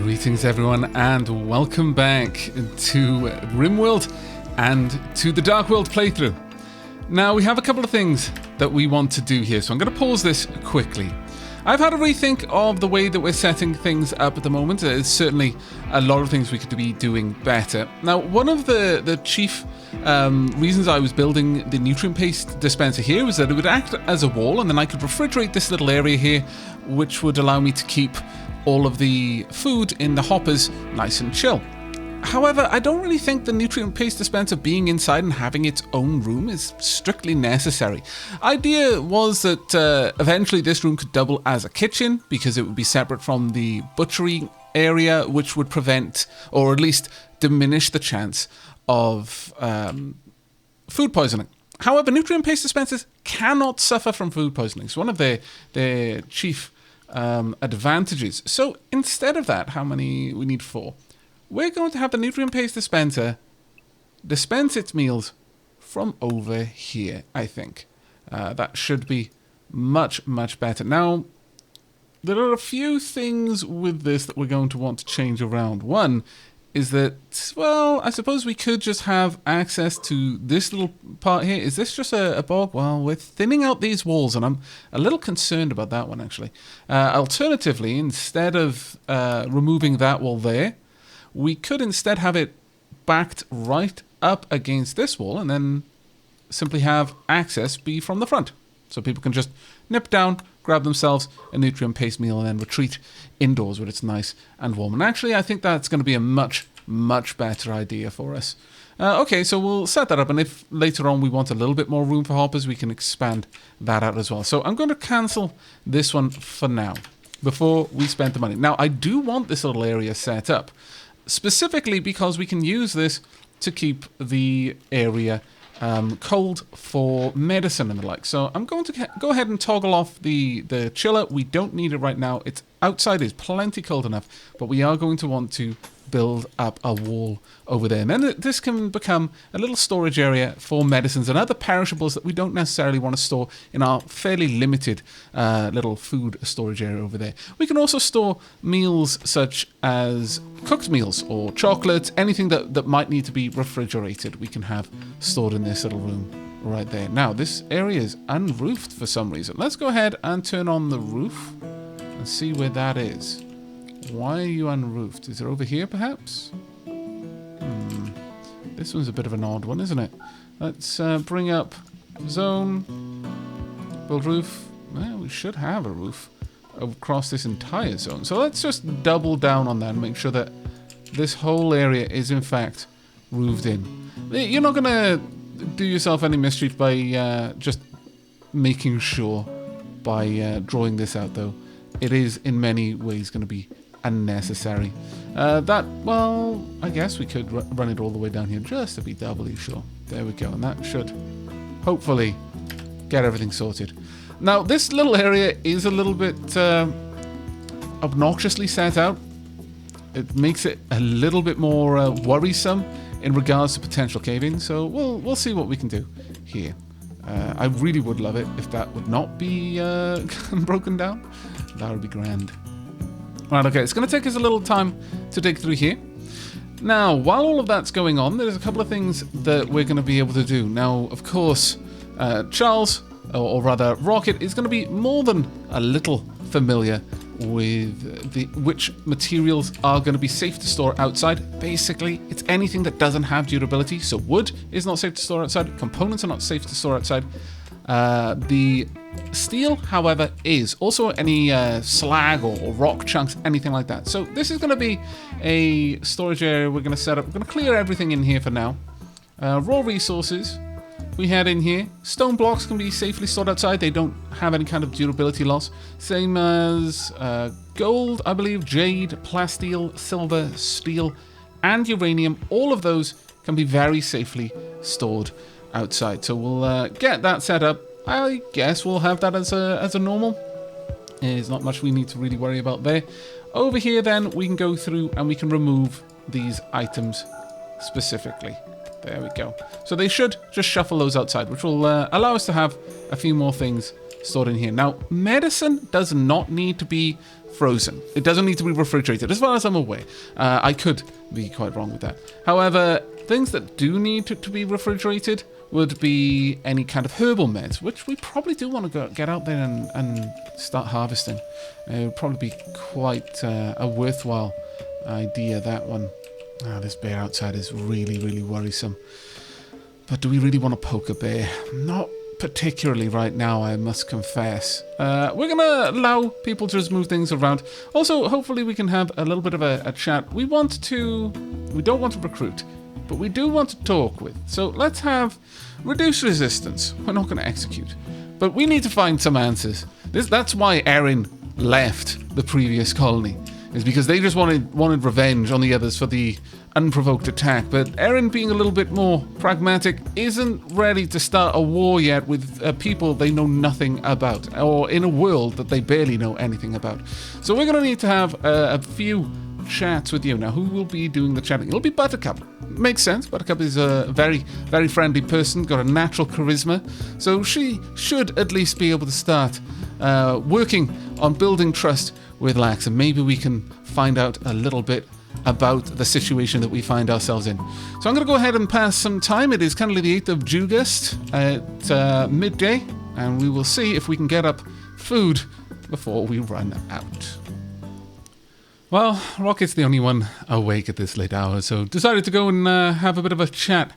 Greetings everyone and welcome back to Rimworld and to the Darkworld playthrough. Now we have a couple of things that we want to do here, so I'm going to pause this quickly. I've had a rethink of the way that we're setting things up at the moment. There's certainly a lot of things we could be doing better. Now, one of the chief reasons I was building the nutrient paste dispenser here was that it would act as a wall, and then I could refrigerate this little area here, which would allow me to keep all of the food in the hoppers nice and chill. However, I don't really think the nutrient paste dispenser being inside and having its own room is strictly necessary. Idea was that eventually this room could double as a kitchen because it would be separate from the butchery area, which would prevent or at least diminish the chance of food poisoning. However, nutrient paste dispensers cannot suffer from food poisoning. It's one of their chief advantages. So instead of that, how many we need? 4. We're going to have the nutrient paste dispenser dispense its meals from over here, I think. That should be much, much better. Now, there are a few things with this that we're going to want to change around. One is that, well, I suppose we could just have access to this little part here. Is this just a bog? Well, we're thinning out these walls, and I'm a little concerned about that one, actually. Alternatively, instead of removing that wall there, we could instead have it backed right up against this wall and then simply have access be from the front. So people can just nip down, grab themselves a nutrient paste meal and then retreat indoors where it's nice and warm. And actually, I think that's going to be a much, much better idea for us. Okay, so we'll set that up, and if later on we want a little bit more room for hoppers, we can expand that out as well. So I'm going to cancel this one for now before we spend the money. Now, I do want this little area set up, specifically because we can use this to keep the area cold for medicine and the like. So I'm going to go ahead and toggle off the chiller. We don't need it right now. It's outside is plenty cold enough, but we are going to want to build up a wall over there. And then this can become a little storage area for medicines and other perishables that we don't necessarily want to store in our fairly limited little food storage area over there. We can also store meals such as cooked meals or chocolates, anything that might need to be refrigerated, we can have stored in this little room right there. Now, this area is unroofed for some reason. Let's go ahead and turn on the roof and see where that is. Why are you unroofed? Is it over here, perhaps? This one's a bit of an odd one, isn't it? Let's bring up zone, build roof. Well, we should have a roof across this entire zone. So let's just double down on that and make sure that this whole area is, in fact, roofed in. You're not going to do yourself any mischief by just making sure by drawing this out, though. It is, in many ways, going to be unnecessary. Well, I guess we could run it all the way down here just to be doubly sure. There we go, and that should hopefully get everything sorted. Now, this little area is a little bit obnoxiously set out. It makes it a little bit more worrisome in regards to potential cave-in, so we'll see what we can do here. I really would love it if that would not be broken down. That would be grand. Right, okay, it's going to take us a little time to dig through here. Now, while all of that's going on, there's a couple of things that we're going to be able to do. Now, of course, Charles, or rather Rocket, is going to be more than a little familiar with which materials are going to be safe to store outside. Basically, it's anything that doesn't have durability. So wood is not safe to store outside. Components are not safe to store outside. The steel, however, is. Also any slag or rock chunks, anything like that. So this is going to be a storage area we're going to set up. We're going to clear everything in here for now. Raw resources, we had in here. Stone blocks can be safely stored outside. They don't have any kind of durability loss. Same as gold, I believe, jade, plasteel, silver, steel, and uranium. All of those can be very safely stored outside. So we'll get that set up. I guess we'll have that as a normal. There's not much we need to really worry about there. Over here then, we can go through and we can remove these items specifically. There we go. So they should just shuffle those outside, which will allow us to have a few more things stored in here. Now, medicine does not need to be frozen. It doesn't need to be refrigerated, as far as I'm aware. I could be quite wrong with that. However, things that do need to be refrigerated would be any kind of herbal meds, which we probably do want to get out there and start harvesting. It would probably be quite a worthwhile idea, that one. This bear outside is really, really worrisome. But do we really want to poke a bear? Not particularly right now, I must confess. We're going to allow people to just move things around. Also, hopefully we can have a little bit of a chat. We don't want to recruit, but we do want to talk with. So let's have reduced resistance. We're not going to execute, but we need to find some answers. That's why Erin left the previous colony, is because they just wanted revenge on the others for the unprovoked attack. But Erin, being a little bit more pragmatic, isn't ready to start a war yet with people they know nothing about, or in a world that they barely know anything about. So we're going to need to have a few chats with you. Now, who will be doing the chatting? It'll be Buttercup. Makes sense. Buttercup is a very, very friendly person, got a natural charisma, so she should at least be able to start working on building trust with Lax, and maybe we can find out a little bit about the situation that we find ourselves in. So I'm going to go ahead and pass some time. It is currently the 8th of August at midday, and we will see if we can get up food before we run out. Well, Rocket's the only one awake at this late hour, so decided to go and have a bit of a chat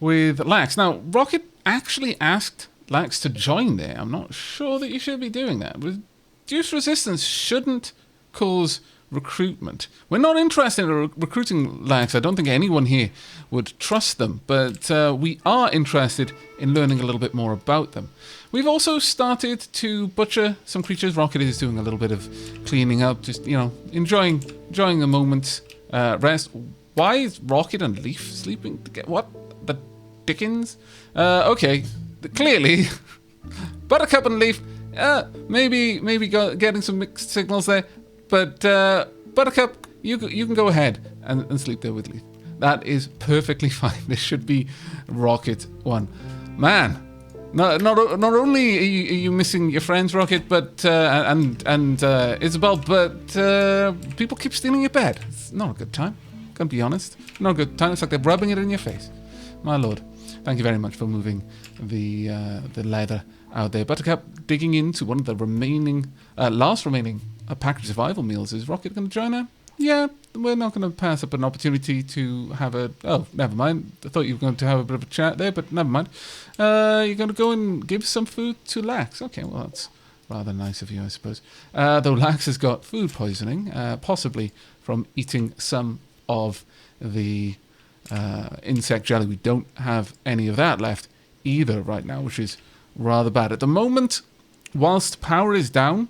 with Lax. Now, Rocket actually asked Lax to join there. I'm not sure that you should be doing that. Reduced resistance shouldn't cause recruitment. We're not interested in recruiting Lax. I don't think anyone here would trust them, but we are interested in learning a little bit more about them. We've also started to butcher some creatures. Rocket is doing a little bit of cleaning up, just, enjoying a moment's rest. Why is Rocket and Leaf sleeping? What the dickens? Okay, clearly Buttercup and Leaf, maybe getting some mixed signals there. But Buttercup, you can go ahead and sleep there with Leaf. That is perfectly fine. This should be Rocket 1. Man, not only are you missing your friends, Rocket, but and Isabel, but people keep stealing your bed. It's not a good time. Gonna be honest, not a good time. It's like they're rubbing it in your face. My lord, thank you very much for moving the leather out there. Buttercup digging into one of the last remaining package survival meals. Is Rocket going to join her? Yeah, we're not going to pass up an opportunity to have a... Oh, never mind. I thought you were going to have a bit of a chat there, but never mind. You're going to go and give some food to Lax. Okay, well, that's rather nice of you, I suppose. Though Lax has got food poisoning, possibly from eating some of the insect jelly. We don't have any of that left either right now, which is rather bad. At the moment, whilst power is down,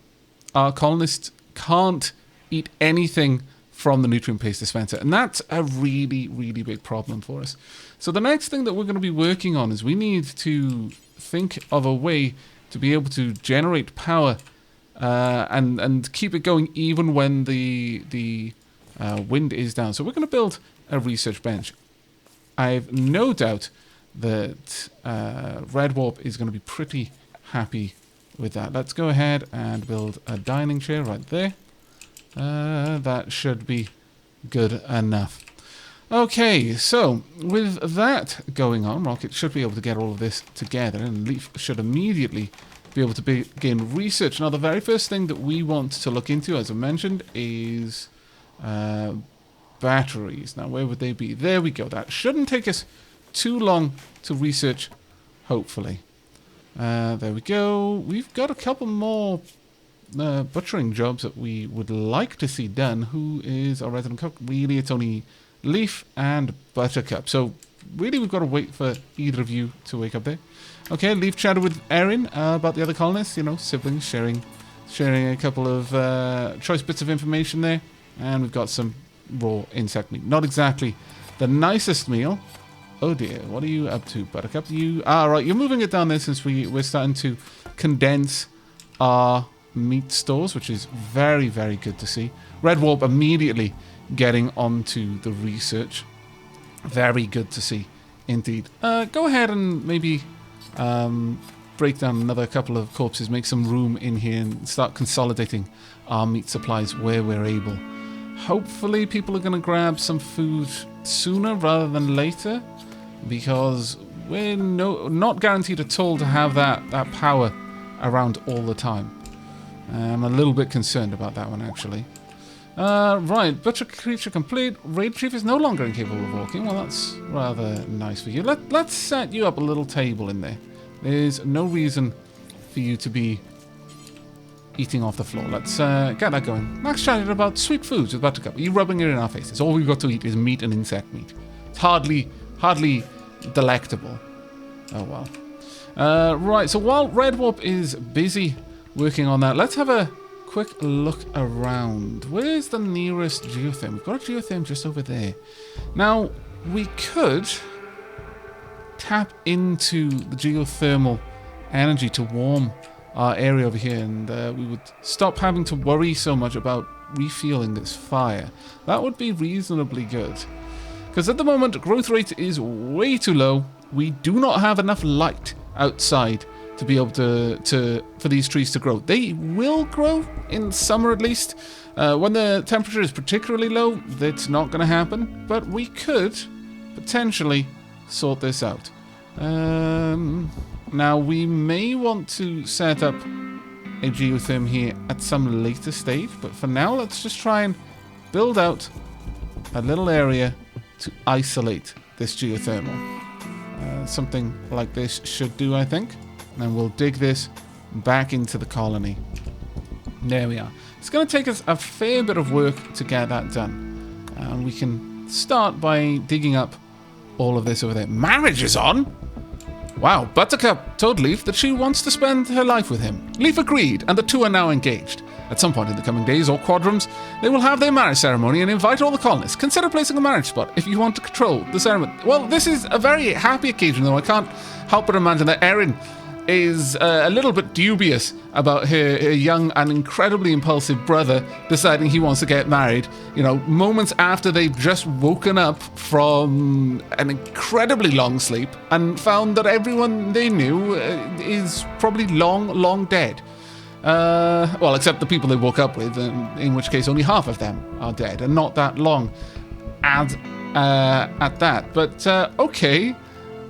our colonists can't eat anything from the nutrient paste dispenser, and that's a really, really big problem for us. So the next thing that we're going to be working on is we need to think of a way to be able to generate power and keep it going even when the wind is down. So we're going to build a research bench. I've no doubt that Red Warp is going to be pretty happy with that. Let's go ahead and build a dining chair right there. That should be good enough. Okay, so with that going on, Rocket should be able to get all of this together, and Leaf should immediately be able to begin research. Now, the very first thing that we want to look into, as I mentioned, is batteries. Now, where would they be? There we go. That shouldn't take us too long to research, hopefully. There we go. We've got a couple more butchering jobs that we would like to see done. Who is our resident cook? Really, it's only Leaf and Buttercup. So, really, we've got to wait for either of you to wake up there. Okay, Leaf chatted with Erin about the other colonists. Siblings sharing a couple of choice bits of information there. And we've got some raw insect meat. Not exactly the nicest meal. Oh dear, what are you up to, Buttercup? Right, you're moving it down there since we're starting to condense our meat stores, which is very, very good to see. Red Warp immediately getting onto the research. Very good to see, indeed. Go ahead and maybe break down another couple of corpses, make some room in here, and start consolidating our meat supplies where we're able. Hopefully people are going to grab some food sooner rather than later, because we're not guaranteed at all to have that power around all the time. I'm a little bit concerned about that one, actually. Right, butcher creature complete. Raid chief is no longer incapable of walking. Well, that's rather nice for you. Let's set you up a little table in there. There's no reason for you to be eating off the floor. Let's get that going. Max chatted about sweet foods with Buttercup. Are you rubbing it in our faces? All we've got to eat is meat and insect meat. It's hardly delectable. Oh well. Right, so while Red Warp is busy working on that, let's have a quick look around. Where's the nearest geotherm? We've got a geotherm just over there. Now, we could tap into the geothermal energy to warm our area over here, and we would stop having to worry so much about refueling this fire. That would be reasonably good. Because at the moment, growth rate is way too low. We do not have enough light outside to be able for these trees to grow. They will grow in summer at least. When the temperature is particularly low, that's not going to happen. But we could potentially sort this out. Now we may want to set up a geotherm here at some later stage, but for now let's just try and build out a little area to isolate this geothermal. Something like this should do, I think. And then we'll dig this back into the colony. There we are. It's going to take us a fair bit of work to get that done. And we can start by digging up all of this over there. Marriage is on! Wow, Buttercup told Leaf that she wants to spend her life with him. Leaf agreed, and the two are now engaged. At some point in the coming days or quadrums, they will have their marriage ceremony and invite all the colonists. Consider placing a marriage spot if you want to control the ceremony. Well, this is a very happy occasion, though. I can't help but imagine that Erin is a little bit dubious about her young and incredibly impulsive brother deciding he wants to get married, you know, moments after they've just woken up from an incredibly long sleep and found that everyone they knew is probably long dead. Well, except the people they woke up with, in which case only half of them are dead, and not that long at that. But, okay,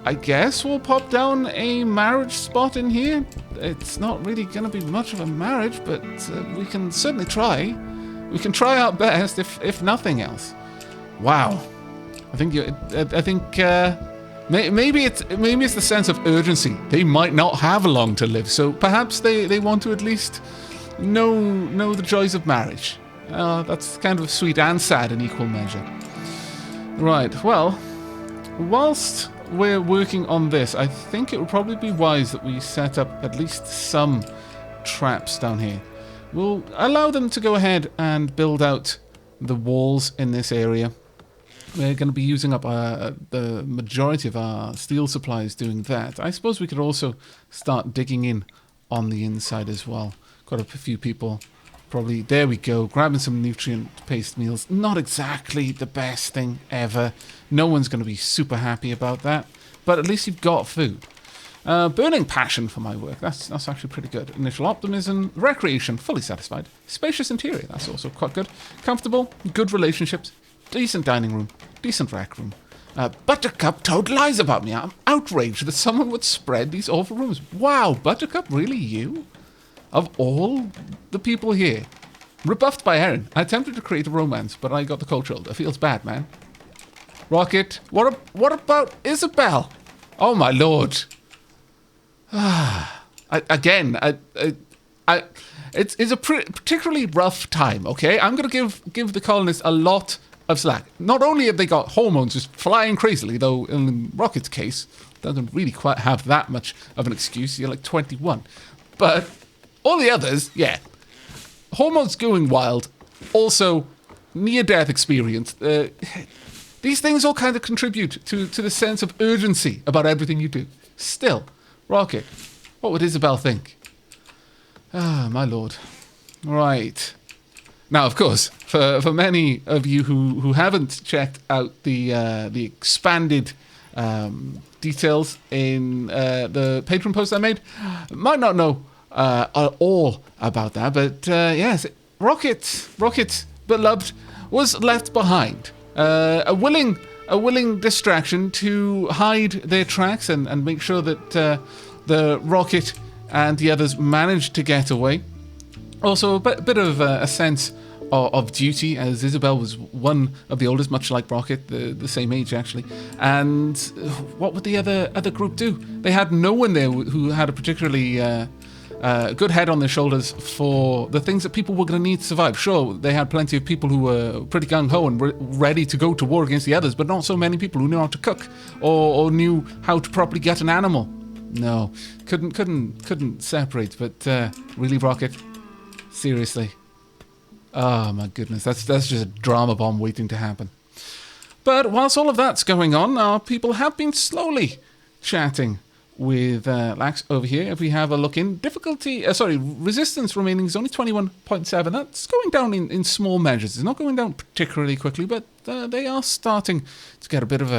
I guess we'll pop down a marriage spot in here. It's not really going to be much of a marriage, but we can certainly try. We can try our best, if nothing else. Wow. Maybe it's the sense of urgency. They might not have long to live, so perhaps they want to at least know the joys of marriage. That's kind of sweet and sad in equal measure. Right, well, whilst we're working on this, I think it would probably be wise that we set up at least some traps down here. We'll allow them to go ahead and build out the walls in this area. We're going to be using up the majority of our steel supplies doing that. I suppose we could also start digging in on the inside as well. Got a few people probably, there we go, grabbing some nutrient-paced meals. Not exactly the best thing ever. No one's going to be super happy about that. But at least you've got food. Burning passion for my work. That's actually pretty good. Initial optimism. Recreation. Fully satisfied. Spacious interior. That's also quite good. Comfortable. Good relationships. Decent dining room. Decent rec room. Buttercup told lies about me. I'm outraged that someone would spread these awful rumors. Wow, Buttercup, really you? Of all the people here. Rebuffed by Erin. I attempted to create a romance, but I got the cold shoulder. Feels bad, man. Rocket, what about Isabel? Oh my lord. It's a particularly rough time, okay? I'm going to give the colonists a lot of slack. Not only have they got hormones just flying crazily, though in Rocket's case, doesn't really quite have that much of an excuse. You're like 21. But all the others, yeah. Hormones going wild. Also, near-death experience. These things all kind of contribute to the sense of urgency about everything you do. Still, Rocket, what would Isabel think? Ah, my lord. Right. Now, of course, for many of you who haven't checked out the expanded details in the Patreon post I made might not know all about that, but yes, Rocket, beloved, was left behind. A willing distraction to hide their tracks and make sure that the Rocket and the others managed to get away. Also, a bit of a sense of duty, as Isabel was one of the oldest, much like Rocket, the same age actually. And what would the other group do? They had no one there who had a particularly good head on their shoulders for the things that people were going to need to survive. Sure, they had plenty of people who were pretty gung-ho and ready to go to war against the others, but not so many people who knew how to cook or knew how to properly get an animal. No, couldn't separate. But really, Rocket, seriously. Oh my goodness, that's just a drama bomb waiting to happen. But whilst all of that's going on, our people have been slowly chatting with Lax over here. If we have a look in, resistance remaining is only 21.7. That's going down in small measures. It's not going down particularly quickly, but they are starting to get a bit of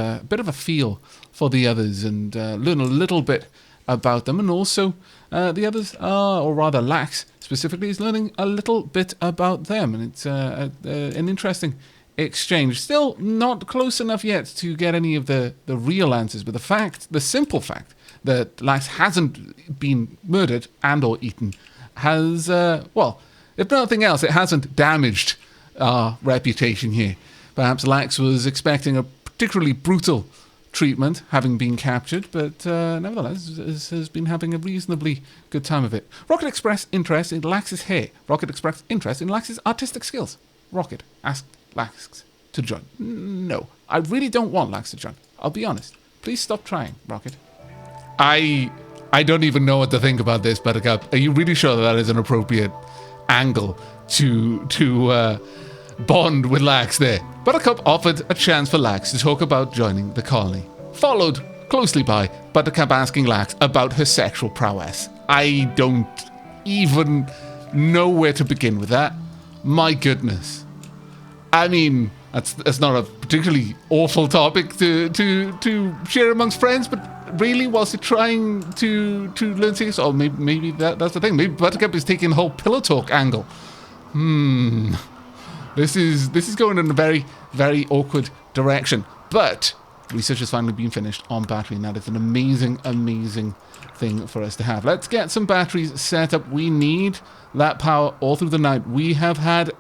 a feel for the others and learn a little bit about them. And also, the others are, or rather Lax specifically, is learning a little bit about them, and it's an interesting exchange. Still not close enough yet to get any of the real answers, but the simple fact that Lax hasn't been murdered and or eaten has, well, if nothing else, it hasn't damaged our reputation here. Perhaps Lax was expecting a particularly brutal treatment, having been captured, but nevertheless has been having a reasonably good time of it. Rocket expressed interest in Lax's hair. Rocket expressed interest in Lax's artistic skills. Rocket asked Lax to join. No, I really don't want Lax to join. I'll be honest. Please stop trying, Rocket. I don't even know what to think about this, Buttercup. Are you really sure that is an appropriate angle to bond with Lax there? Buttercup offered a chance for Lax to talk about joining the colony, followed closely by Buttercup asking Lax about her sexual prowess. I don't even know where to begin with that. My goodness. I mean, that's not a particularly awful topic to share amongst friends, but really, whilst you're trying to learn things, or maybe that's the thing. Maybe Buttercup is taking the whole pillow talk angle. This is going in a very, very awkward direction. But research has finally been finished on battery, and that is an amazing, amazing thing for us to have. Let's get some batteries set up. We need that power all through the night. We have had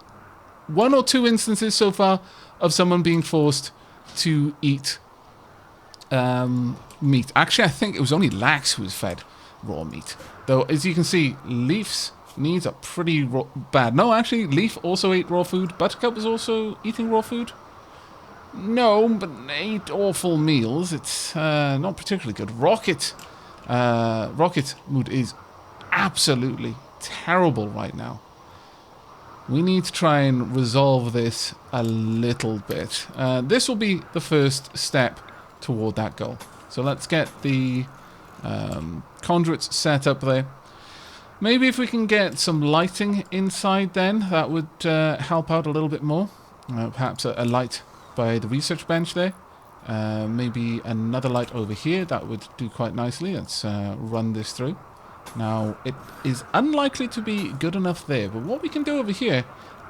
1 or 2 instances so far of someone being forced to eat meat. Actually, I think it was only Lax who was fed raw meat. Though, as you can see, Leaf's needs are pretty bad. No, actually, Leaf also ate raw food. Buttercup was also eating raw food. No, but 8 awful meals. It's not particularly good. Rocket's mood is absolutely terrible right now. We need to try and resolve this a little bit. This will be the first step toward that goal. So let's get the conduits set up there. Maybe if we can get some lighting inside then, that would help out a little bit more. Perhaps a light by the research bench there. Maybe another light over here, that would do quite nicely. Let's run this through. Now, it is unlikely to be good enough there, but what we can do over here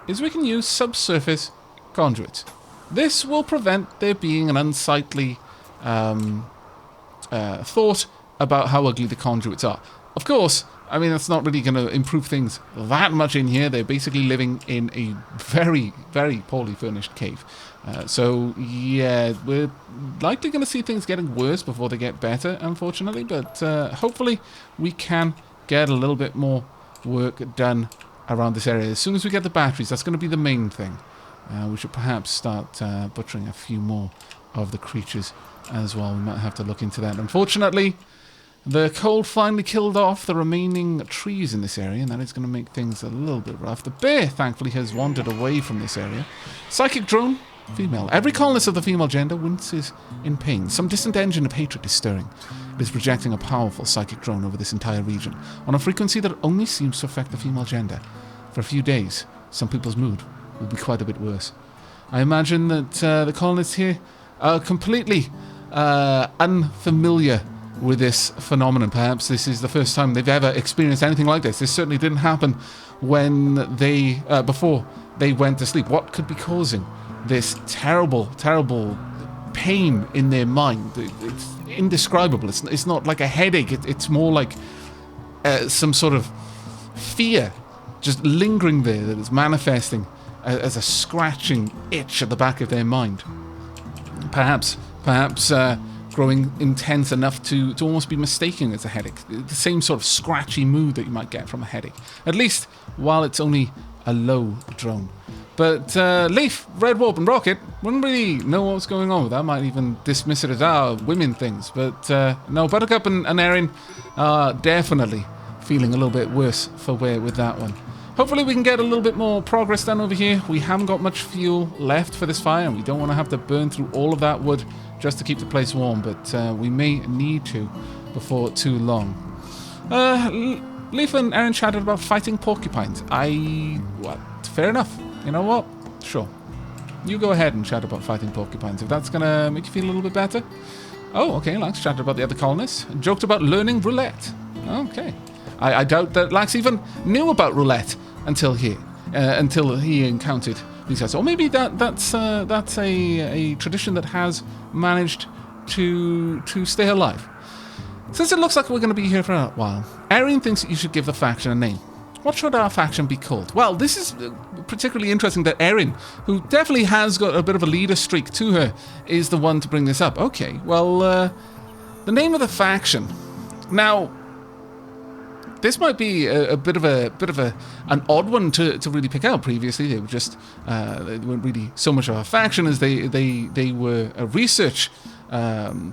is we can use subsurface conduits. This will prevent there being an unsightly thought about how ugly the conduits are. Of course, I mean, that's not really going to improve things that much in here. They're basically living in a very, very poorly furnished cave. So, yeah, we're likely going to see things getting worse before they get better, unfortunately. But hopefully we can get a little bit more work done around this area. As soon as we get the batteries, that's going to be the main thing. We should perhaps start butchering a few more of the creatures as well. We might have to look into that. Unfortunately, the cold finally killed off the remaining trees in this area, and that is going to make things a little bit rough. The bear, thankfully, has wandered away from this area. Psychic drone, female. Every colonist of the female gender winces in pain. Some distant engine of hatred is stirring. It is projecting a powerful psychic drone over this entire region, on a frequency that only seems to affect the female gender. For a few days, some people's mood will be quite a bit worse. I imagine that the colonists here are completely unfamiliar with this phenomenon. Perhaps this is the first time they've ever experienced anything like this. This certainly didn't happen when they before they went to sleep. What could be causing this terrible, terrible pain in their mind? It's indescribable. It's not like a headache. It's more like some sort of fear just lingering there that is manifesting as a scratching itch at the back of their mind. Perhaps growing intense enough to almost be mistaken as a headache. The same sort of scratchy mood that you might get from a headache. At least while it's only a low drone. But Leaf, Red Warp and Rocket wouldn't really know what's going on with that. Might even dismiss it as women things. But no, Buttercup and Erin are definitely feeling a little bit worse for wear with that one. Hopefully we can get a little bit more progress done over here. We haven't got much fuel left for this fire, and we don't want to have to burn through all of that wood just to keep the place warm, but we may need to before too long. Leaf and Erin chatted about fighting porcupines. Fair enough. You know what? Sure. You go ahead and chat about fighting porcupines if that's going to make you feel a little bit better. Oh, okay, Lax chatted about the other colonists. Joked about learning roulette. Okay. I doubt that Lax even knew about roulette until he encountered these guys. Or maybe that's a tradition that has managed to stay alive. Since it looks like we're going to be here for a while, Erin thinks that you should give the faction a name. What should our faction be called? Well, this is particularly interesting that Erin, who definitely has got a bit of a leader streak to her, is the one to bring this up. Okay, well, the name of the faction. Now, this might be a bit of an odd one to really pick out. Previously, they were just they weren't really so much of a faction as they were a research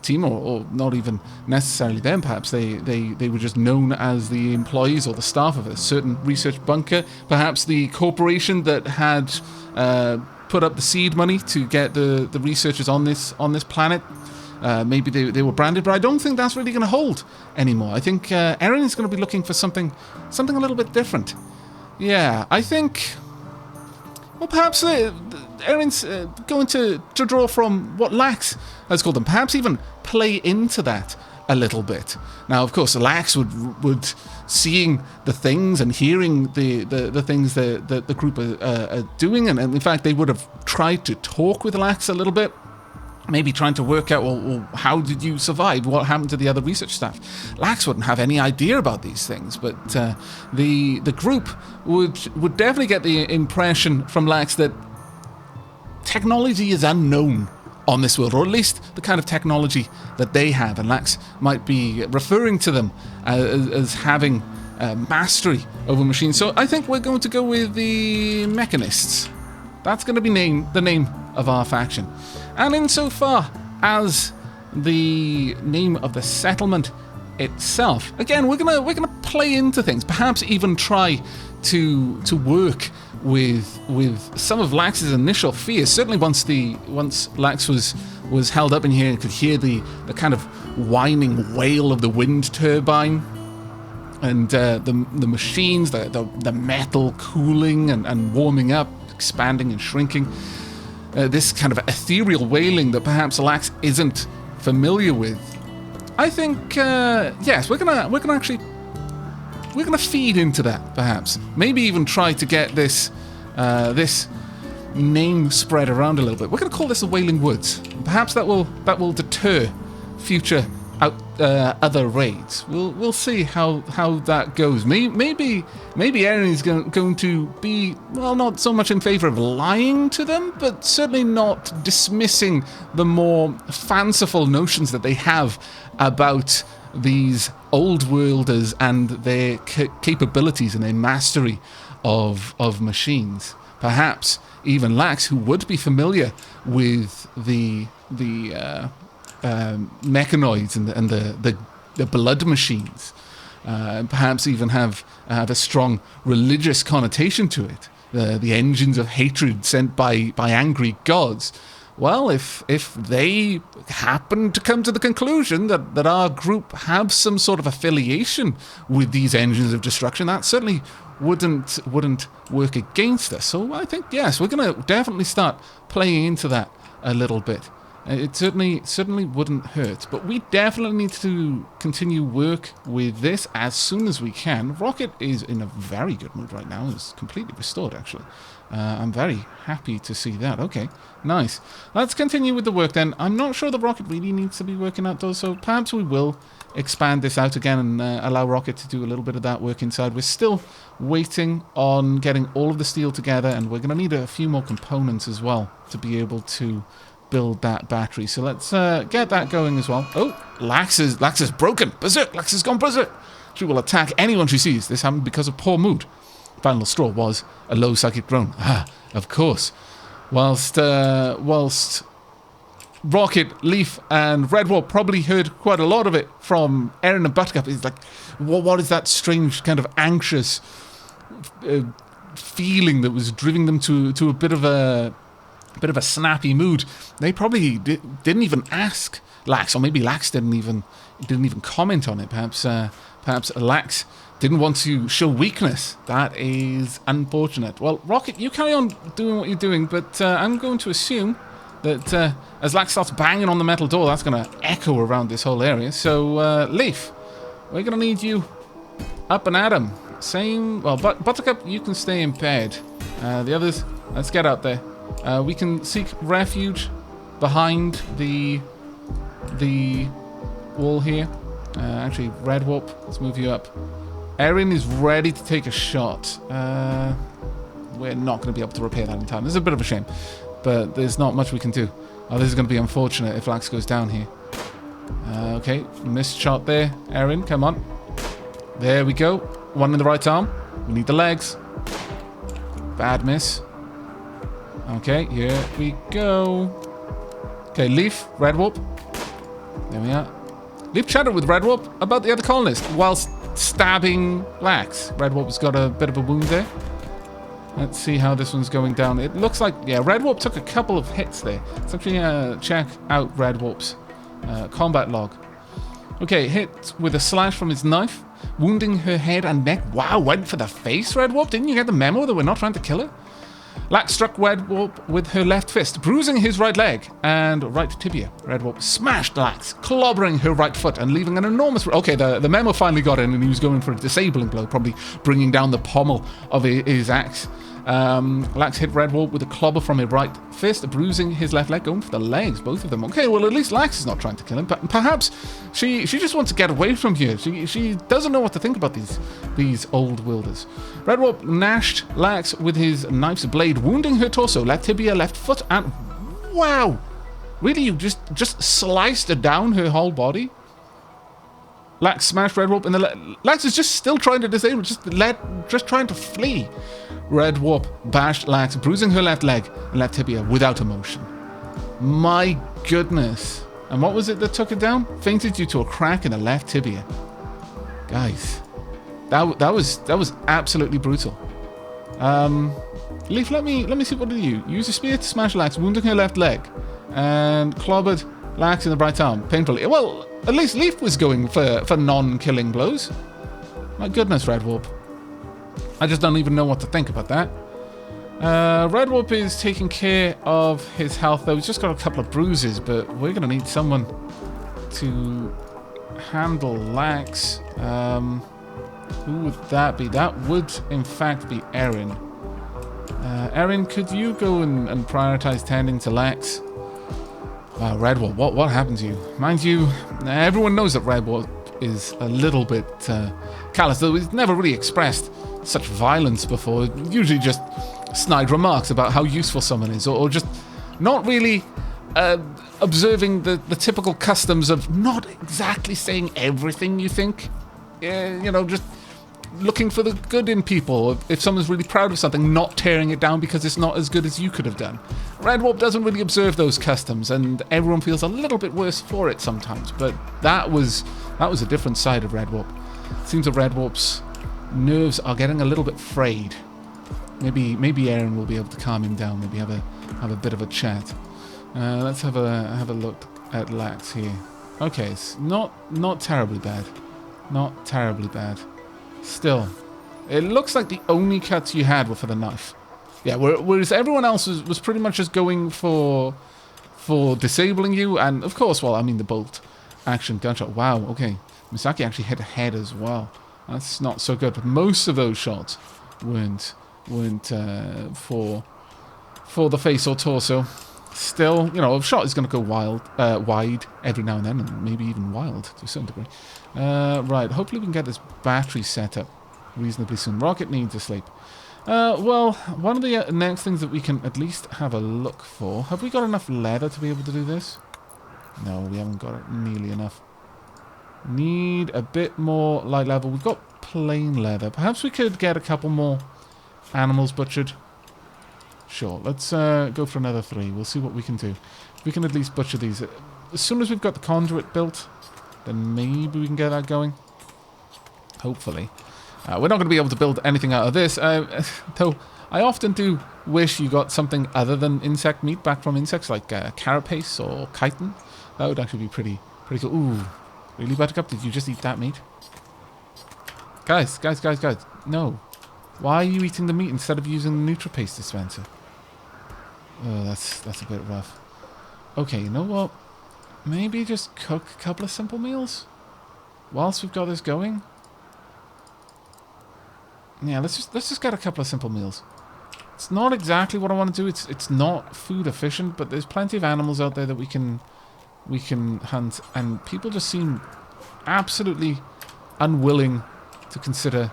team, or not even necessarily them. Perhaps they were just known as the employees or the staff of a certain research bunker. Perhaps the corporation that had put up the seed money to get the researchers on this planet. Maybe they were branded, but I don't think that's really going to hold anymore. I think Erin is going to be looking for something a little bit different. Yeah, I think. Well, perhaps Erin's going to draw from what Lax has called them. Perhaps even play into that a little bit. Now, of course, Lax would seeing the things and hearing the things that the group are doing, and in fact, they would have tried to talk with Lax a little bit. Maybe trying to work out, well, how did you survive? What happened to the other research staff? Lax wouldn't have any idea about these things, but the group would definitely get the impression from Lax that technology is unknown on this world, or at least the kind of technology that they have, and Lax might be referring to them as having mastery over machines. So I think we're going to go with the Mechanists. That's going to be the name of our faction. And insofar as the name of the settlement itself, again, we're gonna play into things. Perhaps even try to work with some of Lax's initial fears. Certainly, once Lax was held up in here and could hear the kind of whining wail of the wind turbine. And the machines, the metal cooling and warming up, expanding and shrinking. This kind of ethereal wailing that perhaps Lax isn't familiar with. I think yes, we're gonna feed into that. Perhaps maybe even try to get this name spread around a little bit. We're gonna call this the Wailing Woods. Perhaps that will deter future other raids. We'll see how that goes. Maybe Erin is going to be, well, not so much in favor of lying to them, but certainly not dismissing the more fanciful notions that they have about these old worlders and their capabilities and their mastery of machines. Perhaps even Lax, who would be familiar with the mechanoids and the blood machines, perhaps even have a strong religious connotation to it. The engines of hatred sent by angry gods. Well, if they happen to come to the conclusion that our group have some sort of affiliation with these engines of destruction, that certainly wouldn't work against us. So I think, yes, we're going to definitely start playing into that a little bit. It certainly wouldn't hurt, but we definitely need to continue work with this as soon as we can. Rocket is in a very good mood right now. It's completely restored, actually. I'm very happy to see that. Okay, nice. Let's continue with the work then. I'm not sure the Rocket really needs to be working outdoors, so perhaps we will expand this out again and allow Rocket to do a little bit of that work inside. We're still waiting on getting all of the steel together, and we're going to need a few more components as well to be able to build that battery. So let's get that going as well. Oh, Lax is broken. Berserk. Lax has gone berserk. She will attack anyone she sees. This happened because of poor mood. Final straw was a low psychic groan. Ah, of course. Whilst Rocket, Leaf, and Redwall probably heard quite a lot of it from Erin and Buttercup. It's like, what is that strange kind of anxious feeling that was driving them to a bit of a snappy mood? They probably didn't even ask Lax, or maybe Lax didn't even comment on it. Perhaps Lax didn't want to show weakness. That is unfortunate. Well, Rocket, you carry on doing what you're doing, but I'm going to assume that as Lax starts banging on the metal door, that's going to echo around this whole area. So, Leaf, we're going to need you up and at 'em. Same, well, Buttercup, you can stay in bed. The others, let's get out there. We can seek refuge behind the wall here. Actually, Red Warp, let's move you up. Erin is ready to take a shot. We're not going to be able to repair that in time. This is a bit of a shame, but there's not much we can do. Oh, this is going to be unfortunate if Lax goes down here. Okay, missed shot there. Erin, come on. There we go. One in the right arm. We need the legs. Bad miss. Okay, here we go. Okay, Leaf, Red Warp. There we are. Leaf chatted with Red Warp about the other colonist whilst stabbing Lax. Red Warp's got a bit of a wound there. Let's see how this one's going down. It looks like, yeah, Red Warp took a couple of hits there. Let's actually check out Red Warp's combat log. Okay, hit with a slash from his knife, wounding her head and neck. Wow, went for the face, Red Warp. Didn't you get the memo that we're not trying to kill her? Lax struck Red Warp with her left fist, bruising his right leg and right tibia. Red Warp smashed Lax, clobbering her right foot and leaving an enormous... Okay, the memo finally got in and he was going for a disabling blow, probably bringing down the pommel of his axe. Lax hit Red Warp with a clobber from her right fist, bruising his left leg, going for the legs, both of them. Okay, well, at least Lax is not trying to kill him, but perhaps she just wants to get away from here. She doesn't know what to think about these old wielders. Red Warp gnashed Lax with his knife's blade, wounding her torso, left tibia, left foot, and... Wow! Really, you just sliced down her whole body? Lax smashed Red Warp in the Lax is just still trying to disable, just trying to flee. Red Warp bashed Lax, bruising her left leg and left tibia without emotion. My goodness. And what was it that took it down? Fainted due to a crack in the left tibia. Guys, that was absolutely brutal. Leaf, let me see what did you use a spear to smash Lax, wounding her left leg, and clobbered Lax in the right arm painfully. Well, at least Leaf was going for non-killing blows. My goodness, Red Warp. I just don't even know what to think about that. Red Warp is taking care of his health, though. He's just got a couple of bruises, but we're going to need someone to handle Lax. Who would that be? That would, in fact, be Erin. Erin, could you go and prioritize tending to Lax? Wow, Red Warp, what happened to you? Mind you, everyone knows that Red Warp is a little bit callous, though he's never really expressed such violence before. Usually just snide remarks about how useful someone is, or just not really observing the typical customs of not exactly saying everything you think. You know, just looking for the good in people. If someone's really proud of something, not tearing it down because it's not as good as you could have done. Red Warp doesn't really observe those customs, and everyone feels a little bit worse for it sometimes. But that was a different side of Red Warp. It seems that Red Warp's nerves are getting a little bit frayed. Maybe Erin will be able to calm him down. Maybe have a bit of a chat. Let's have a look at Lax here. Okay, it's not terribly bad. Not terribly bad. Still, it looks like the only cuts you had were for the knife. Yeah, whereas everyone else was pretty much just going for for disabling you. And, of course, well, I mean, the bolt action gunshot. Wow, okay. Misaki actually hit a head as well. That's not so good. But most of those shots weren't for the face or torso. Still, you know, a shot is going to go wide every now and then, and maybe even wild to a certain degree. Right, hopefully we can get this battery set up reasonably soon. Rocket needs to sleep. Well, one of the next things that we can at least have a look for... Have we got enough leather to be able to do this? No, we haven't got it nearly enough. Need a bit more light level. We've got plain leather. Perhaps we could get a couple more animals butchered. Sure, let's go for another 3. We'll see what we can do. We can at least butcher these. As soon as we've got the conduit built, then maybe we can get that going. Hopefully. We're not going to be able to build anything out of this. Though I often do wish you got something other than insect meat back from insects, like carapace or chitin. That would actually be pretty cool. Ooh, really, Buttercup? Did you just eat that meat? Guys. No. Why are you eating the meat instead of using the NutriPaste dispenser? Oh, that's a bit rough. Okay, you know what? Maybe just cook a couple of simple meals whilst we've got this going. Yeah, let's just get a couple of simple meals. It's not exactly what I want to do. It's not food efficient, but there's plenty of animals out there that we can hunt, and people just seem absolutely unwilling to consider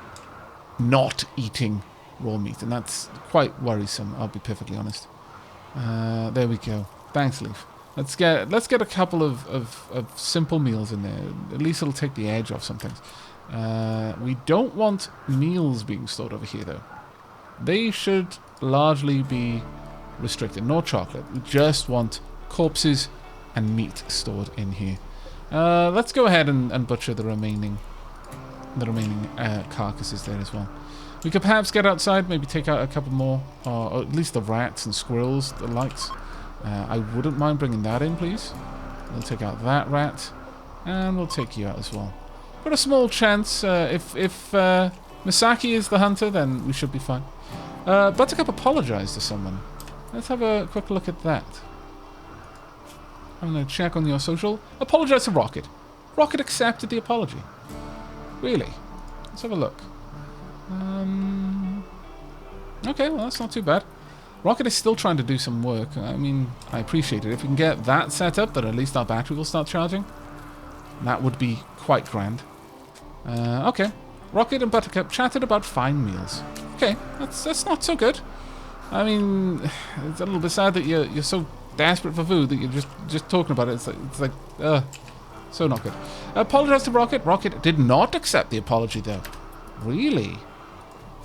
not eating raw meat, and that's quite worrisome, I'll be perfectly honest. There we go. Thanks, Leaf. Let's get a couple of simple meals in there. At least it'll take the edge off some things. We don't want meals being stored over here, though. They should largely be restricted. No chocolate. We just want corpses and meat stored in here. Let's go ahead and butcher the remaining carcasses there as well. We could perhaps get outside, maybe take out a couple more, or at least the rats and squirrels, the likes. I wouldn't mind bringing that in, please. We'll take out that rat, and we'll take you out as well. Got a small chance. If Misaki is the hunter, then we should be fine. Buttercup apologized to someone. Let's have a quick look at that. I'm going to check on your social. Apologize to Rocket. Rocket accepted the apology. Really? Let's have a look. Okay, well, that's not too bad. Rocket is still trying to do some work. I mean, I appreciate it. If we can get that set up, then at least our battery will start charging. That would be quite grand. Okay. Rocket and Buttercup chatted about fine meals. Okay, that's not so good. I mean, it's a little bit sad that you're so desperate for food that you're just talking about it. It's like so not good. Apologize to Rocket. Rocket did not accept the apology, though. Really?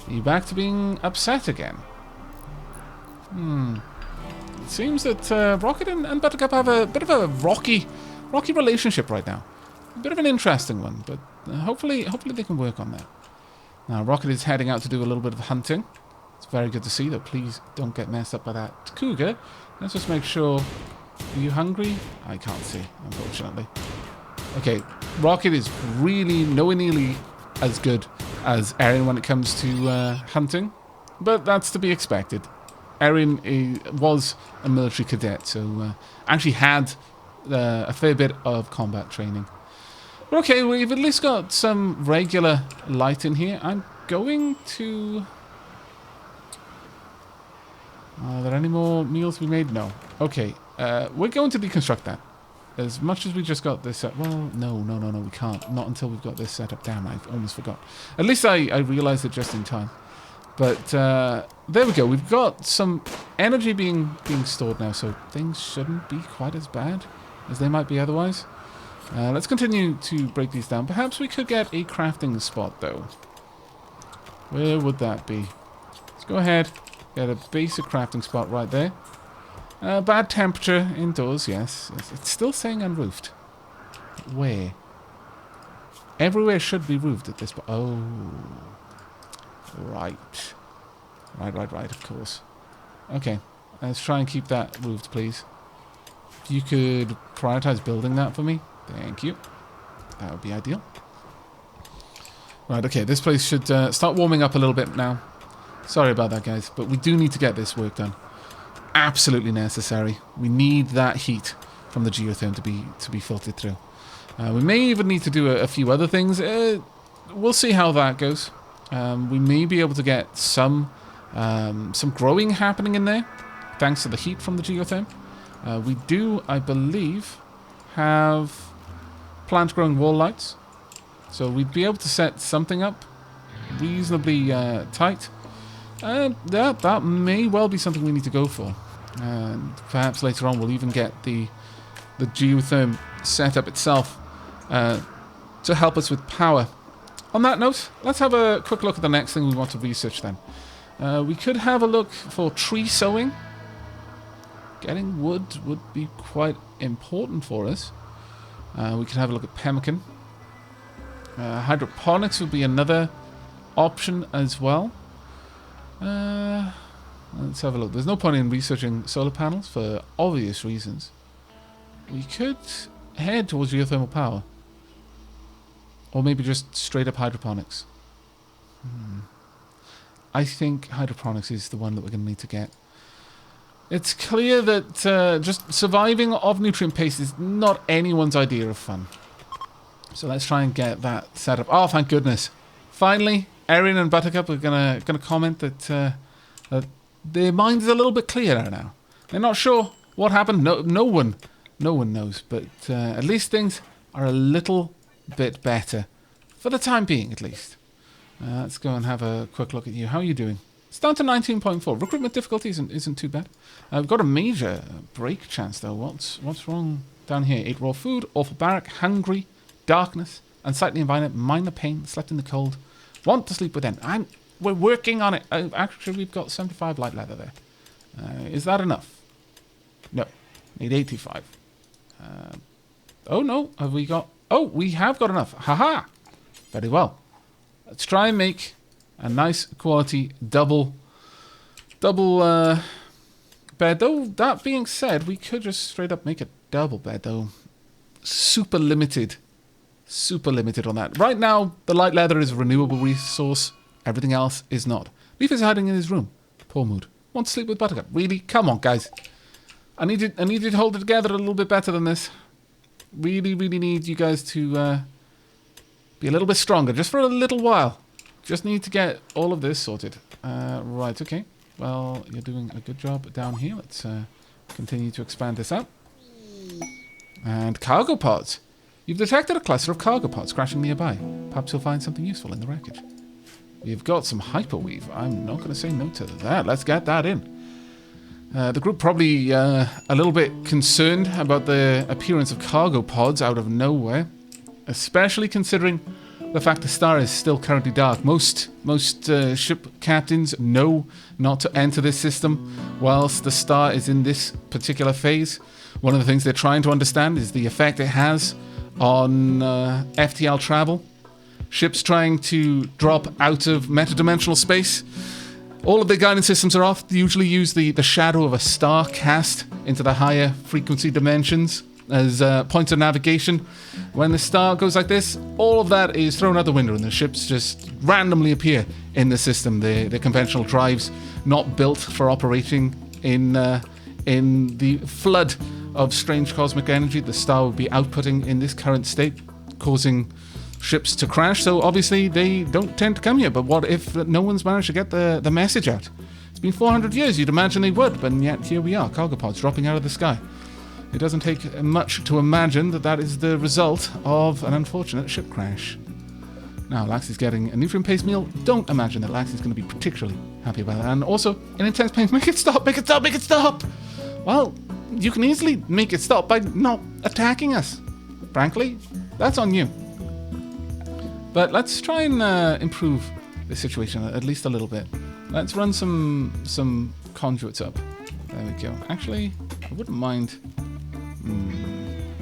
Are you back to being upset again? It seems that Rocket and Buttercup have a bit of a rocky relationship right now. A bit of an interesting one, but hopefully they can work on that. Now, Rocket is heading out to do a little bit of hunting. It's very good to see, though. Please don't get messed up by that cougar. Let's just make sure... Are you hungry? I can't see, unfortunately. Okay, Rocket is really nowhere nearly as good as Erin when it comes to hunting, but that's to be expected. Erin was a military cadet, so actually had a fair bit of combat training. But okay, we've at least got some regular light in here. I'm going to... Are there any more meals to be made? No. Okay, we're going to deconstruct that. As much as we just got this set... Well, no, we can't. Not until we've got this set up. Damn, I almost forgot. At least I realized it just in time. But there we go. We've got some energy being stored now, so things shouldn't be quite as bad as they might be otherwise. Let's continue to break these down. Perhaps we could get a crafting spot, though. Where would that be? Let's go ahead. Get a basic crafting spot right there. Bad temperature indoors, yes. It's still saying unroofed. Where? Everywhere should be roofed at this point. Oh. Right, of course. Okay, let's try and keep that roofed, please. If you could prioritize building that for me. Thank you. That would be ideal. Right, okay, this place should start warming up a little bit now. Sorry about that, guys, but we do need to get this work done. absolutely necessary. We need that heat from the geotherm to be filtered through. We may even need to do a few other things. We'll see how that goes. We may be able to get some growing happening in there, thanks to the heat from the geotherm. We do, I believe, have plant growing wall lights, so we'd be able to set something up reasonably tight. That may well be something we need to go for. And perhaps later on we'll even get the geotherm setup itself to help us with power. On that note, let's have a quick look at the next thing we want to research then. We could have a look for tree sowing. Getting wood would be quite important for us. We could have a look at pemmican. Hydroponics would be another option as well. Let's have a look. There's no point in researching solar panels for obvious reasons. We could head towards geothermal power. Or maybe just straight up hydroponics. I think hydroponics is the one that we're going to need to get. It's clear that just surviving off nutrient paste is not anyone's idea of fun. So let's try and get that set up. Oh, thank goodness. Finally, Erin and Buttercup are gonna comment that their mind is a little bit clearer now. They're not sure what happened. No one knows. But at least things are a little bit better. For the time being, at least. Let's go and have a quick look at you. How are you doing? It's down to 19.4. Recruitment difficulty isn't too bad. We've got a major break chance, though. What's wrong down here? 8 raw food, awful barrack, hungry, darkness, unsightly environment, minor pain, slept in the cold, want to sleep within. We're working on it. Actually, we've got 75 light leather there. Is that enough? No. Need 85. Oh, no. Have we got... Oh, we have got enough. Haha. Very well. Let's try and make a nice quality double bed. Though, that being said, we could just straight up make a double bed, though. Super limited on that. Right now, the light leather is a renewable resource. Everything else is not. Leaf is hiding in his room. Poor mood. Want to sleep with Buttercup. Really? Come on, guys. I need you to hold it together a little bit better than this. Really need you guys to be a little bit stronger, just for a little while. Just need to get all of this sorted. Right, okay. Well, you're doing a good job down here. Let's continue to expand this out. And cargo pods. You've detected a cluster of cargo pods crashing nearby. Perhaps you'll find something useful in the wreckage. We've got some hyperweave. I'm not going to say no to that. Let's get that in. The group probably a little bit concerned about the appearance of cargo pods out of nowhere. Especially considering the fact the star is still currently dark. Most ship captains know not to enter this system whilst the star is in this particular phase. One of the things they're trying to understand is the effect it has on FTL travel. Ships trying to drop out of metadimensional space. All of their guidance systems are off. They usually use the shadow of a star cast into the higher frequency dimensions as points of navigation. When the star goes like this, all of that is thrown out the window and the ships just randomly appear in the system. They're conventional drives, not built for operating in the flood of strange cosmic energy the star would be outputting in this current state, causing ships to crash. So obviously they don't tend to come here. But what if no one's managed to get the message out? It's been 400 years. You'd imagine they would, but yet here we are, cargo pods dropping out of the sky. It doesn't take much to imagine that is the result of an unfortunate ship crash. Now, Laxy's getting a nutrient-paste meal. Don't imagine that Laxy's going to be particularly happy about that. And also, in intense pain, make it stop, make it stop, make it stop! Well, you can easily make it stop by not attacking us. Frankly, that's on you. But let's try and improve the situation at least a little bit. Let's run some conduits up. There we go. Actually, I wouldn't mind...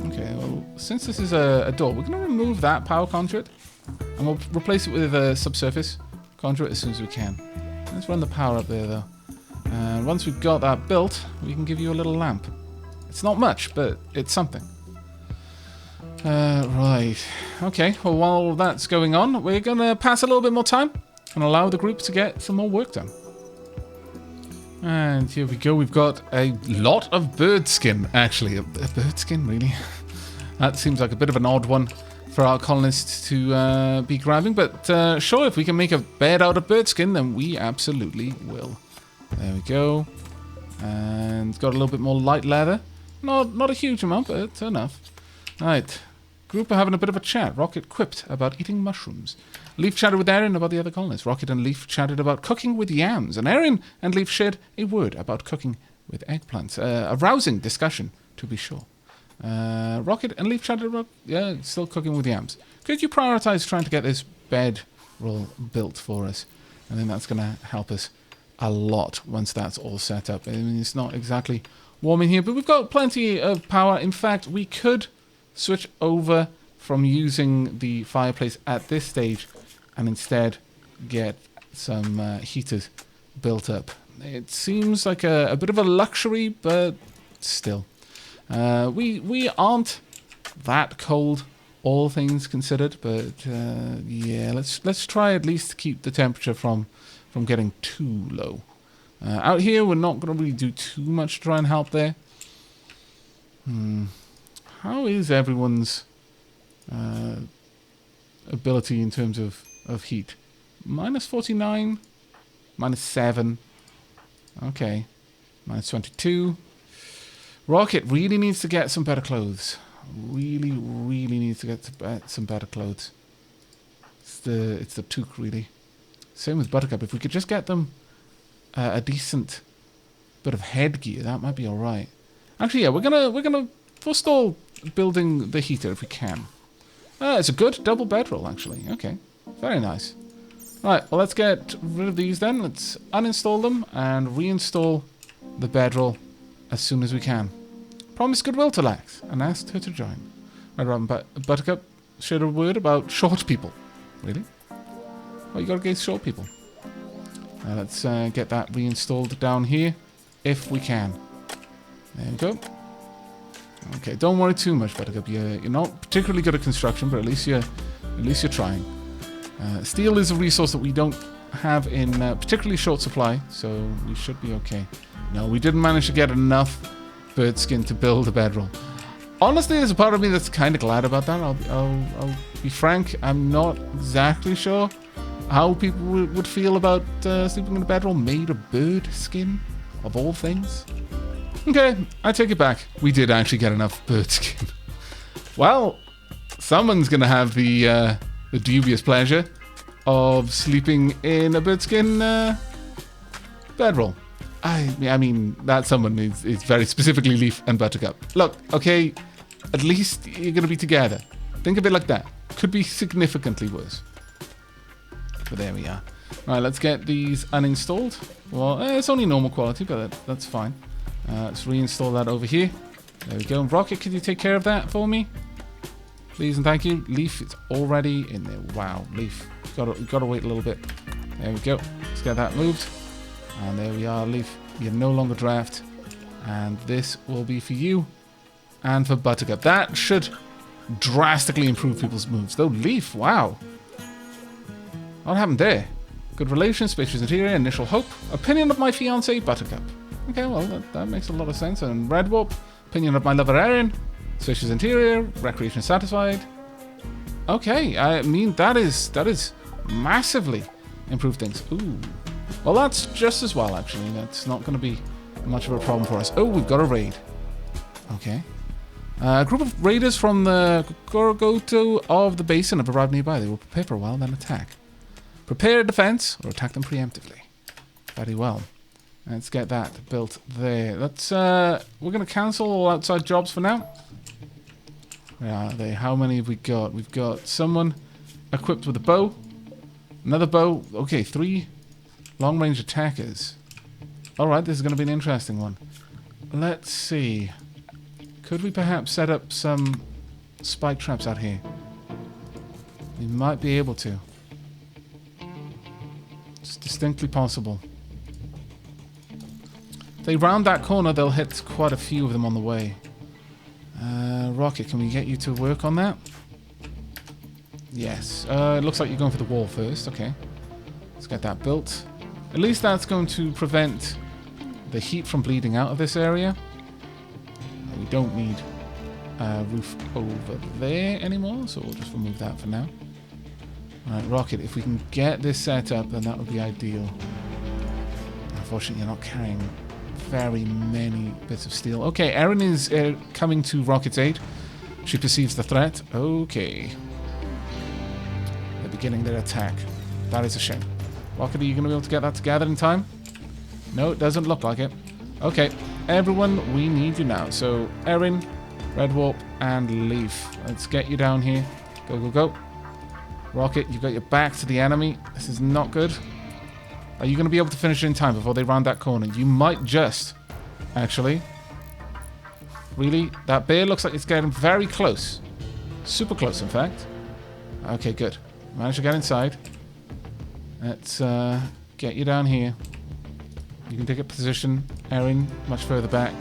Okay, well, since this is a door, we're going to remove that power conduit and we'll replace it with a subsurface conduit as soon as we can. Let's run the power up there, though. And once we've got that built, we can give you a little lamp. It's not much, but it's something. Right. Okay, well, while that's going on, we're going to pass a little bit more time and allow the group to get some more work done. And here we go. We've got a lot of bird skin, actually. A bird skin, really? That seems like a bit of an odd one for our colonists to be grabbing. But sure, if we can make a bed out of bird skin, then we absolutely will. There we go. And got a little bit more light leather. Not a huge amount, but it's enough. Right. Group are having a bit of a chat. Rocket quipped about eating mushrooms. Leaf chatted with Erin about the other colonists. Rocket and Leaf chatted about cooking with yams. And Erin and Leaf shared a word about cooking with eggplants. A rousing discussion, to be sure. Rocket and Leaf chatted about, still cooking with yams. Could you prioritize trying to get this bedroll built for us? I think that's going to help us a lot once that's all set up. I mean, it's not exactly warm in here, but we've got plenty of power. In fact, we could switch over from using the fireplace at this stage and instead get some heaters built up. It seems like a bit of a luxury, but still. We aren't that cold, all things considered, but yeah, let's try at least to keep the temperature from getting too low. Out here, we're not going to really do too much to try and help there. How is everyone's ability in terms of heat? Minus 49, minus 7. Okay, minus 22. Rocket really needs to get some better clothes. Really needs to get some better clothes. It's the toque, really. Same with Buttercup. If we could just get them a decent bit of headgear, that might be all right. Actually, yeah, we're gonna forestall building the heater if we can. It's a good double bedroll, actually. Okay, very nice. Right, well, let's get rid of these then. Let's uninstall them and reinstall the bedroll as soon as we can. Promised goodwill to Lax and asked her to join. Right, Buttercup shared a word about short people. Really? Oh, you got against short people. Let's get that reinstalled down here, if we can. There we go. Okay, don't worry too much, Buttercup. You're not particularly good at construction, but at least you're trying. Steel is a resource that we don't have in particularly short supply, so we should be okay. No, we didn't manage to get enough bird skin to build a bedroll. Honestly, there's a part of me that's kind of glad about that. I'll be frank. I'm not exactly sure how people would feel about sleeping in a bedroll made of bird skin, of all things. Okay, I take it back. We did actually get enough bird skin. Well, someone's going to have the dubious pleasure of sleeping in a bird skin bedroll. I mean, that someone is very specifically Leaf and Buttercup. Look, okay, at least you're going to be together. Think of it like that. Could be significantly worse. But there we are. Alright, let's get these uninstalled. Well, it's only normal quality, but that's fine. Let's reinstall that over here. There we go. Rocket, could you take care of that for me? Please and thank you. Leaf, it's already in there. Wow, Leaf. Gotta wait a little bit. There we go. Let's get that moved. And there we are, Leaf. You're no longer draft. And this will be for you and for Buttercup. That should drastically improve people's moves. Though, Leaf, wow. What happened there? Good relations, spacious interior, initial hope. Opinion of my fiancée, Buttercup. Okay, well, that makes a lot of sense. And Red Warp, opinion of my lover, Erin. Spacious interior, recreation satisfied. Okay, I mean, that is massively improved things. Ooh. Well, that's just as well, actually. That's not going to be much of a problem for us. Oh, we've got a raid. Okay. A group of raiders from the Gorgoto of the basin have arrived nearby. They will prepare for a while, then attack. Prepare a defense or attack them preemptively. Very well. Let's get that built there. Let's we're going to cancel all outside jobs for now. Where are they? How many have we got? We've got someone equipped with a bow. Another bow. Okay, 3 long-range attackers. Alright, this is going to be an interesting one. Let's see. Could we perhaps set up some spike traps out here? We might be able to. It's distinctly possible. If they round that corner, they'll hit quite a few of them on the way. Rocket, can we get you to work on that? Yes. It looks like you're going for the wall first. Okay. Let's get that built. At least that's going to prevent the heat from bleeding out of this area. We don't need a roof over there anymore, so we'll just remove that for now. Alright, Rocket, if we can get this set up, then that would be ideal. Unfortunately, you're not carrying very many bits of steel. Okay, Erin is coming to Rocket's aid. She perceives the threat. Okay. They're beginning their attack. That is a shame. Rocket, are you going to be able to get that together in time? No, it doesn't look like it. Okay, everyone, we need you now. So, Erin, Red Warp, and Leaf. Let's get you down here. Go, go, go. Rocket, you've got your back to the enemy. This is not good. Are you going to be able to finish it in time before they round that corner? You might just, actually. Really? That bear looks like it's getting very close. Super close, in fact. Okay, good. Managed to get inside. Let's get you down here. You can take a position. Erin, much further back.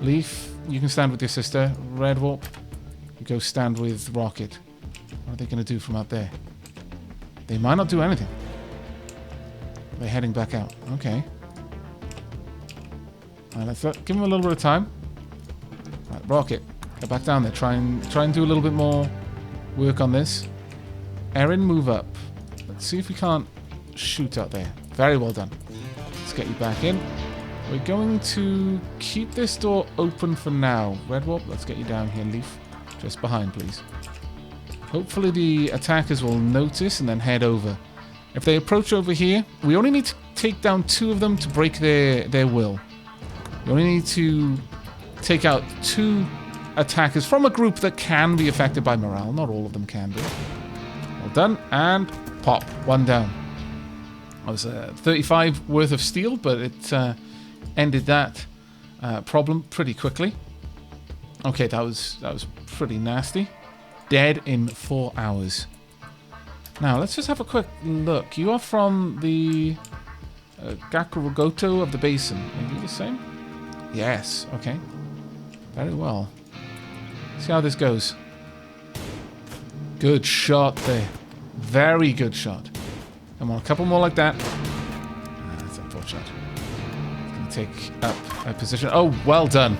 Leaf, you can stand with your sister. Red Warp, you go stand with Rocket. What are they going to do from out there? They might not do anything. They're heading back out. Okay. Alright, let's give them a little bit of time. Right, Rocket, get back down there. Try and do a little bit more work on this. Erin, move up. Let's see if we can't shoot out there. Very well done. Let's get you back in. We're going to keep this door open for now. Red Warp, let's get you down here. Leaf, just behind, please. Hopefully the attackers will notice and then head over. If they approach over here, we only need to take down 2 of them to break their will. We only need to take out 2 attackers from a group that can be affected by morale. Not all of them can be. Well done. And pop. 1 down. That was 35 worth of steel, but it ended that problem pretty quickly. Okay, that was pretty nasty. Dead in 4 hours. Now, let's just have a quick look. You are from the Gakurogoto of the Basin. Are you the same? Yes. Okay. Very well. See how this goes. Good shot there. Very good shot. Come on, a couple more like that. That's unfortunate. Going to take up a position. Oh, well done.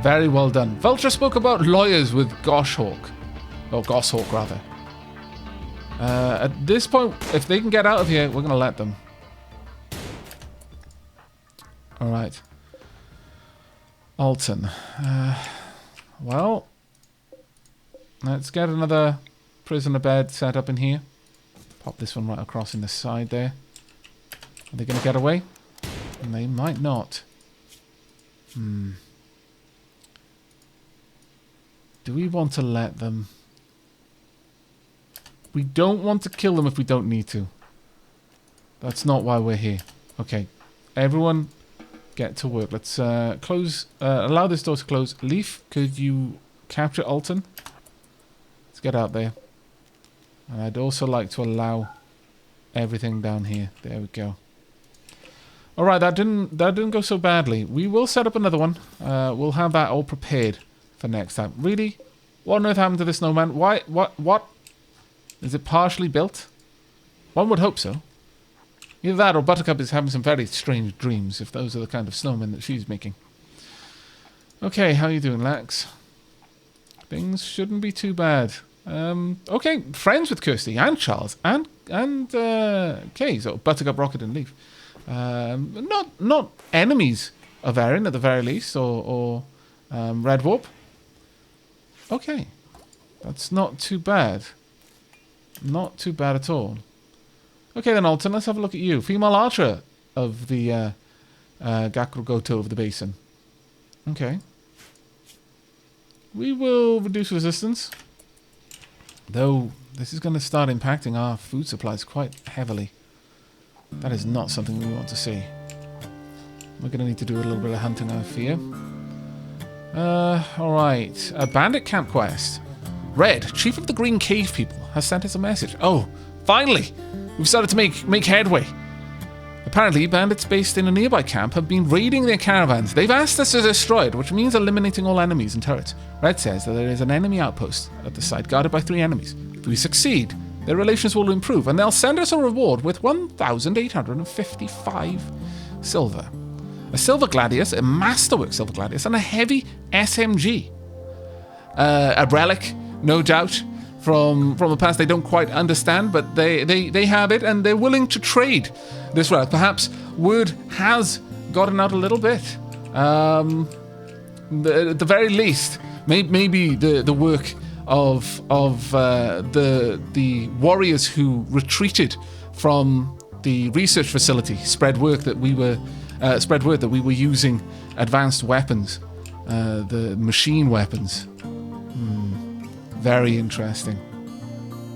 Very well done. Vulture spoke about lawyers with Goshhawk. Or Goshawk, rather. At this point, if they can get out of here, we're going to let them. Alright. Alton. Well, let's get another prisoner bed set up in here. Pop this one right across in the side there. Are they going to get away? And they might not. Do we want to let them? We don't want to kill them if we don't need to. That's not why we're here. Okay. Everyone get to work. Let's close. Allow this door to close. Leaf, could you capture Alton? Let's get out there. And I'd also like to allow everything down here. There we go. Alright, that didn't go so badly. We will set up another one. We'll have that all prepared for next time. Really? What on earth happened to this snowman? Why? What? Is it partially built? One would hope so. Either that or Buttercup is having some very strange dreams, if those are the kind of snowmen that she's making. Okay, how you doing, Lax? Things shouldn't be too bad. Okay, friends with Kirsty and Charles and Kay, so Buttercup, Rocket and Leaf. Not enemies of Erin at the very least, or Red Warp. Okay, that's not too bad. Not too bad at all. Okay then, Alton, let's have a look at you. Female archer of the Gakurogoto of the Basin. Okay. We will reduce resistance. Though, this is going to start impacting our food supplies quite heavily. That is not something we want to see. We're going to need to do a little bit of hunting, I fear. Alright. A bandit camp quest. Red, chief of the Green Cave people, has sent us a message. Oh, finally! We've started to make headway. Apparently, bandits based in a nearby camp have been raiding their caravans. They've asked us to destroy it, which means eliminating all enemies and turrets. Red says that there is an enemy outpost at the site guarded by 3 enemies. If we succeed, their relations will improve, and they'll send us a reward with 1,855 silver. a Silver Gladius, a Masterwork Silver Gladius, and a heavy SMG. A relic, no doubt, from the past they don't quite understand, but they have it, and they're willing to trade this relic. Perhaps word has gotten out a little bit. At the very least, maybe the work of the warriors who retreated from the research facility spread word that we were using advanced weapons, the machine weapons. Very interesting.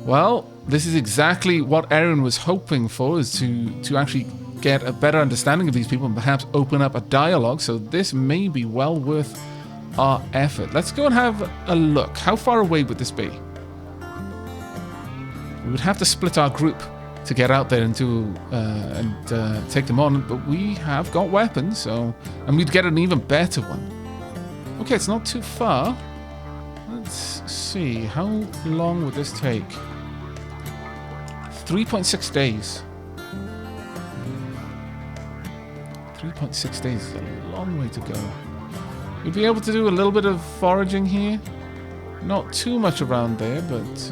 Well, this is exactly what Erin was hoping for, is to actually get a better understanding of these people and perhaps open up a dialogue, so this may be well worth our effort. Let's go and have a look. How far away would this be? We would have to split our group to get out there and take them on, but we have got weapons, and we'd get an even better one. Okay, it's not too far. Let's see, how long would this take? 3.6 days. 3.6 days is a long way to go. We'd be able to do a little bit of foraging here. Not too much around there, but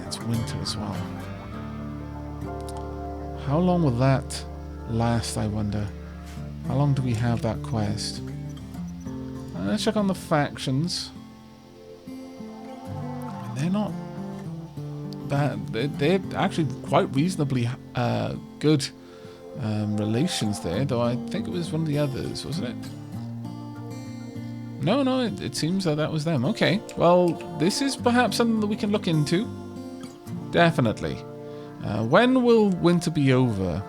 it's winter as well. How long will that last, I wonder? How long do we have that quest? Let's check on the factions. They're not bad. They're actually quite reasonably good relations there, though I think it was one of the others, wasn't it? No, it seems that was them. Okay, well, this is perhaps something that we can look into. Definitely. When will winter be over?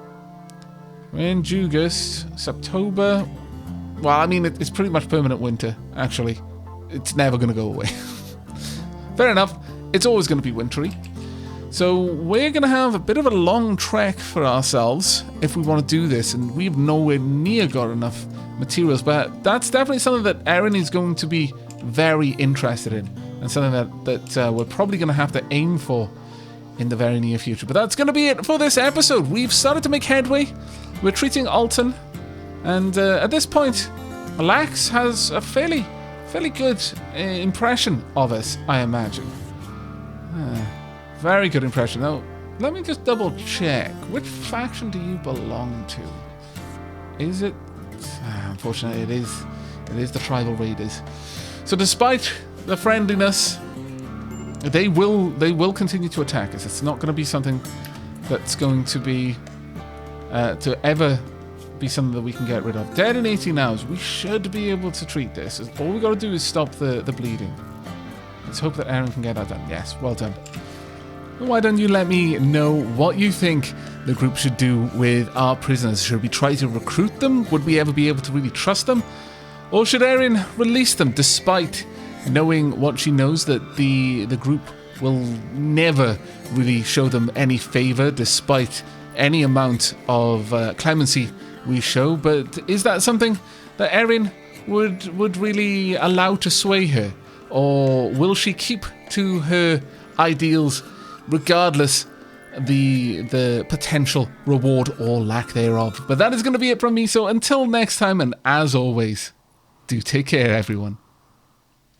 We're in August, September. Well, I mean, it's pretty much permanent winter, actually. It's never going to go away. Fair enough. It's always going to be wintry. So we're going to have a bit of a long trek for ourselves if we want to do this, and we've nowhere near got enough materials. But that's definitely something that Erin is going to be very interested in, and something that we're probably going to have to aim for in the very near future. But that's going to be it for this episode. We've started to make headway. We're treating Alton. And at this point, Lax has a fairly good impression of us, I imagine. Very good impression. Now, let me just double check. Which faction do you belong to? Is it? Unfortunately, it is the Tribal Raiders. So, despite the friendliness, they will continue to attack us. It's not going to be something that's going to be to ever be something that we can get rid of. Dead in 18 hours. We should be able to treat this. All we got to do is stop the bleeding. Let's hope that Erin can get that done. Yes, well done. Why don't you let me know what you think the group should do with our prisoners? Should we try to recruit them? Would we ever be able to really trust them? Or should Erin release them despite knowing what she knows, that the group will never really show them any favor despite any amount of clemency we show? But is that something that Erin would really allow to sway her? Or will she keep to her ideals regardless the potential reward or lack thereof? But that is going to be it from me. So until next time, and as always, do take care, everyone.